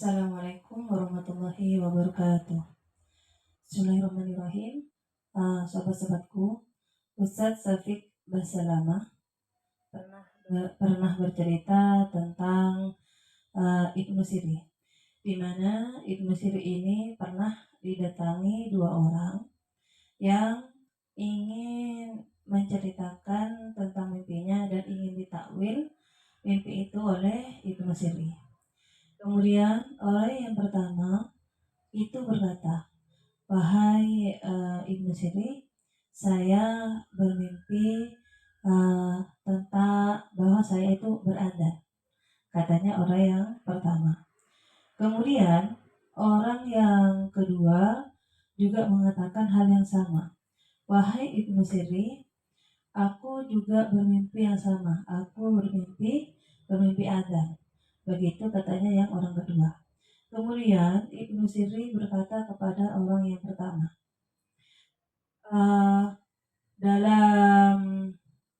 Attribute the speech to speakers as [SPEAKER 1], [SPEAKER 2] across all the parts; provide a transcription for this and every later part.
[SPEAKER 1] Assalamualaikum warahmatullahi wabarakatuh. Bismillahirrahmanirrahim. Sobat-sobatku, Ustadz Syafiq Basalamah pernah bercerita tentang Ibnu Siri, di mana Ibnu Siri ini pernah didatangi dua orang yang ingin menceritakan tentang mimpinya dan ingin ditakwil mimpi itu oleh Ibnu Siri. Kemudian orang yang pertama itu berkata, "Wahai Ibnu Siri, saya bermimpi tentang bahwa saya itu beradzan," katanya orang yang pertama. Kemudian orang yang kedua juga mengatakan hal yang sama. "Wahai Ibnu Siri, aku juga bermimpi yang sama. Aku bermimpi adzan." Begitu katanya yang orang kedua. Kemudian Ibnu Siri berkata kepada orang yang pertama, "Eh, dalam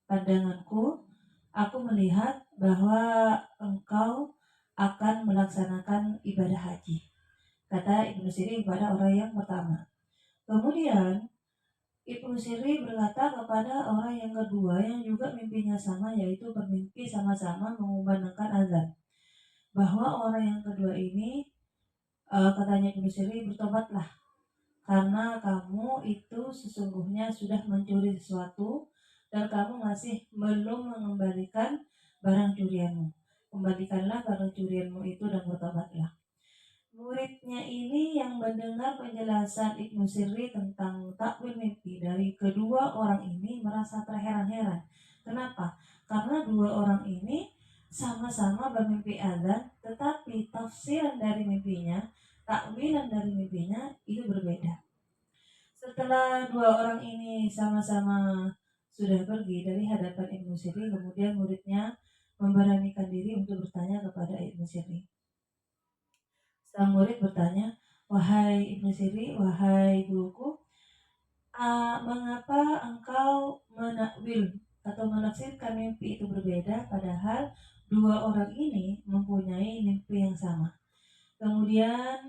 [SPEAKER 1] pandanganku, aku melihat bahwa engkau akan melaksanakan ibadah haji," kata Ibnu Siri kepada orang yang pertama. Kemudian Ibnu Siri berkata kepada orang yang kedua yang juga mimpinya sama, yaitu bermimpi sama-sama mengumandangkan azan, bahwa orang yang kedua ini, katanya Ibnu Siri, "Bertobatlah, karena kamu itu sesungguhnya sudah mencuri sesuatu dan kamu masih belum mengembalikan barang curianmu. Kembalikanlah barang curianmu itu dan bertobatlah." Muridnya ini yang mendengar penjelasan Ibnu Sirri tentang takwil mimpi dari kedua orang ini merasa terheran-heran. Kenapa? Karena dua orang ini sama-sama bermimpi adzan, tetapi tafsiran dari mimpinya, takwilan dari mimpinya itu berbeda. Setelah dua orang ini sama-sama sudah pergi dari hadapan Ibnu Sirri, kemudian muridnya memberanikan diri untuk bertanya kepada Ibnu Sirri. Sang murid bertanya, "Wahai Ibnu Sirri, wahai guruku, mengapa engkau menakwil atau menafsirkan mimpi itu berbeda, padahal dua orang ini mempunyai mimpi yang sama?" Kemudian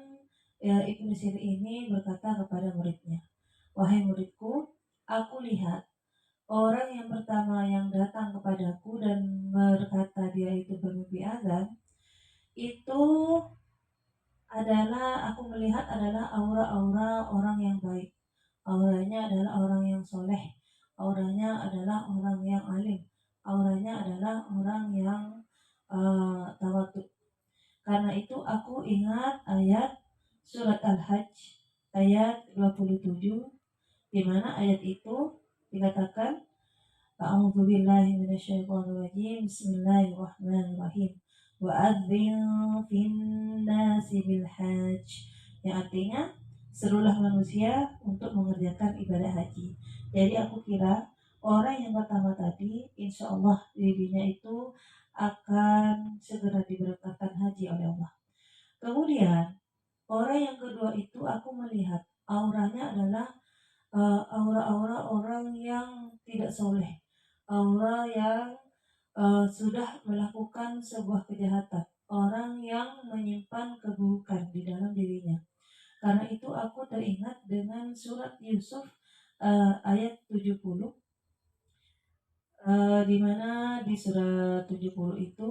[SPEAKER 1] Ibnu Sirri ini berkata kepada muridnya, "Wahai muridku, aku lihat orang yang pertama yang datang kepadaku dan berkata dia itu bermimpi azan, itu aku melihat adalah aura-aura orang yang baik. Auranya adalah orang yang soleh. Auranya adalah orang yang alim. Auranya adalah orang yang tawadhu. Karena itu aku ingat ayat surat Al-Hajj ayat 27, di mana ayat itu dikatakan, "A'udzu billahi minasyaitonir rajim. Bismillahirrahmanirrahim. Wa adzin fin nasi bil hajj." Yang artinya, serulah manusia untuk mengerjakan ibadah haji. Jadi aku kira orang yang pertama tadi, insya Allah dirinya itu akan segera diberangkatkan haji oleh Allah. Kemudian orang yang kedua itu aku melihat auranya adalah aura-aura orang yang tidak soleh, aura yang sudah melakukan sebuah kejahatan, orang yang menyimpan keburukan di dalam dirinya. Karena itu aku teringat dengan surat Yusuf ayat 70, di mana di surat 70 itu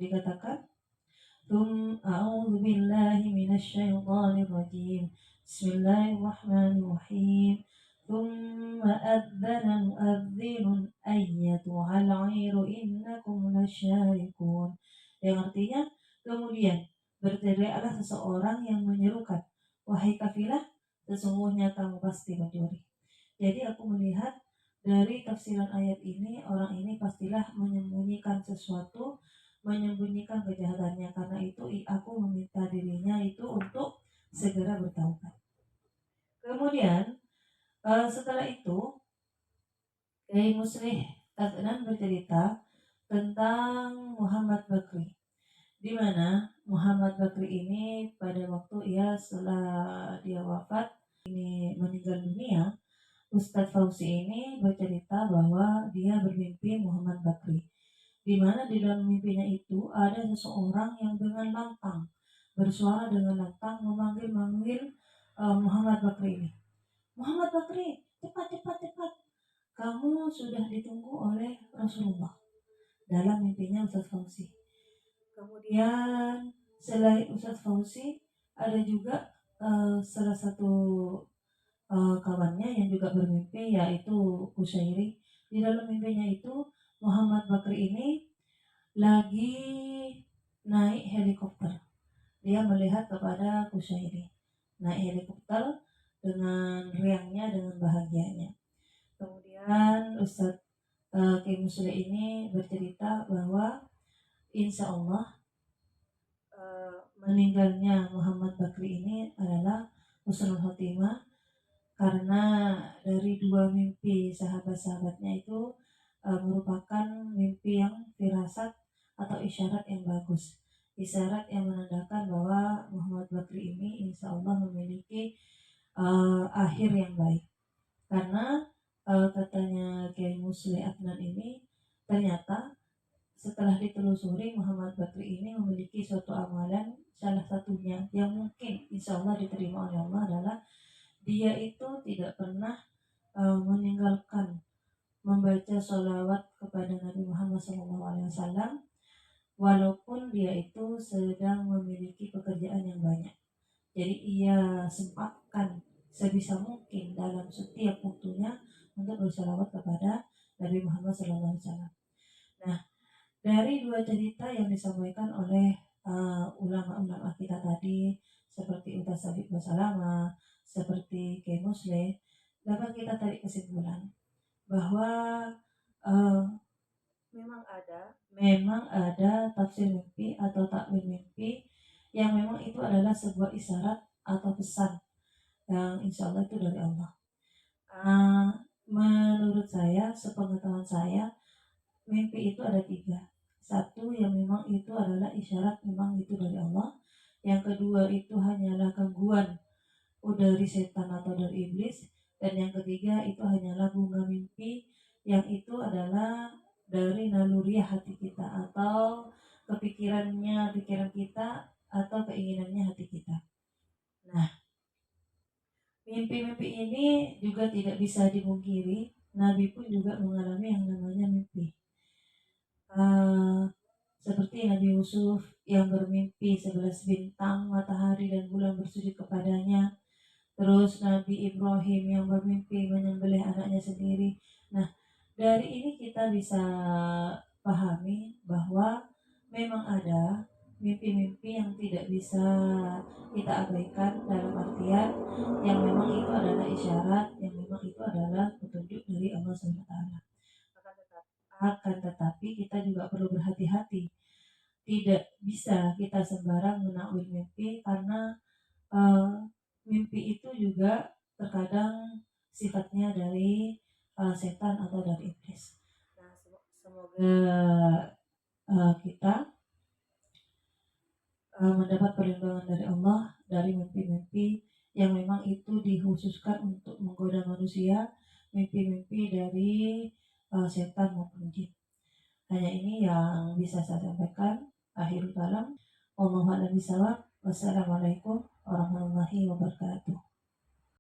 [SPEAKER 1] dikatakan, A'udzu billahi minasyaitonir rajim. Bismillahirrahmanirrahim. Tsumma adzana muadzdinun ayyatuhal 'iru innakum lasyarikun. Yang artinya, kemudian berteriaklah seseorang yang menyerukan, "Wahai kafilah, sesungguhnya kamu pasti mencuri." Jadi aku melihat dari tafsiran ayat ini, orang ini pastilah menyembunyikan sesuatu, menyembunyikan kejahatannya. Karena itu aku meminta dirinya itu untuk segera bertaubat. Kemudian setelah itu Kiai Muslih Adnan bercerita tentang Muhammad Bakri, di mana Muhammad Bakri ini pada waktu setelah dia wafat, ini meninggal dunia, Ustadz Fauzi ini bercerita bahwa dia bermimpi Muhammad Bakri, di mana di dalam mimpinya itu ada seseorang yang dengan lantang bersuara dengan lantang memanggil-manggil Muhammad Bakri ini. Muhammad Bakri, cepat, cepat, cepat. Kamu sudah ditunggu oleh Rasulullah. Dalam mimpinya Ustaz Fauzi. Kemudian selain Ustaz Fauzi, ada juga salah satu kawannya yang juga bermimpi, yaitu Kusyairi. Di dalam mimpinya itu Muhammad Bakri ini lagi naik helikopter. Dia melihat kepada Kusyairi naik helikopter dengan riangnya, dengan bahagianya. Kemudian Ustadz Kiai Musli ini bercerita bahwa insya Allah meninggalnya Muhammad Bakri ini adalah husnul khotimah, karena dari dua mimpi sahabat-sahabatnya itu merupakan mimpi yang firasat atau isyarat yang bagus, isyarat yang menandakan bahwa Muhammad Bakri ini insya Allah memiliki akhir yang baik. Karena katanya Kiai Musli Adnan ini, ternyata setelah ditelusuri Muhammad Bakri ini memiliki suatu amalan, salah satunya yang mungkin insya Allah diterima oleh Allah adalah dia itu tidak pernah meninggalkan membaca sholawat kepada Nabi Muhammad SAW, walaupun dia itu sedang memiliki pekerjaan yang banyak. Jadi ia sempatkan sebisa mungkin dalam setiap waktunya untuk bersalawat kepada Nabi Muhammad SAW. Nah, dari dua cerita yang disampaikan oleh ulama-ulama kita tadi, seperti Ustaz Sabit Basalama, seperti Kiai Musle, dapat kita tarik kesimpulan bahwa uh, memang ada tafsir mimpi atau takwil mimpi yang memang itu adalah sebuah isyarat atau pesan yang insya Allah itu dari Allah. Menurut saya, sepengetahuan saya, mimpi itu ada tiga. Satu yang memang itu adalah isyarat memang itu dari Allah. Yang kedua itu hanyalah gangguan dari setan atau dari iblis. Dan yang ketiga itu hanyalah bunga mimpi yang itu adalah dari naluriah hati kita atau pikiran kita atau keinginannya hati kita. Nah, mimpi-mimpi ini juga tidak bisa dipungkiri. Nabi pun juga mengalami yang namanya mimpi. Seperti Nabi Yusuf yang bermimpi 11 bintang, matahari dan bulan bersujud kepadanya. Terus Nabi Ibrahim yang bermimpi menyembelih anaknya sendiri. Nah, dari ini kita bisa pahami bahwa memang ada mimpi-mimpi yang tidak bisa kita abaikan, dalam artian yang memang itu adalah isyarat, yang memang itu adalah petunjuk dari Allah SWT. Akan tetapi kita juga perlu berhati-hati, tidak bisa kita sembarang menakwil mimpi, karena mimpi itu juga terkadang sifatnya dari setan atau dari iblis. Nah, semoga kita mendapat perlindungan dari Allah dari mimpi-mimpi yang memang itu dikhususkan untuk menggoda manusia, mimpi-mimpi dari setan maupun jin. Hanya ini yang bisa saya sampaikan. Akhirul kalam, wallahu a'lam bishawab. Wassalamualaikum warahmatullahi wabarakatuh.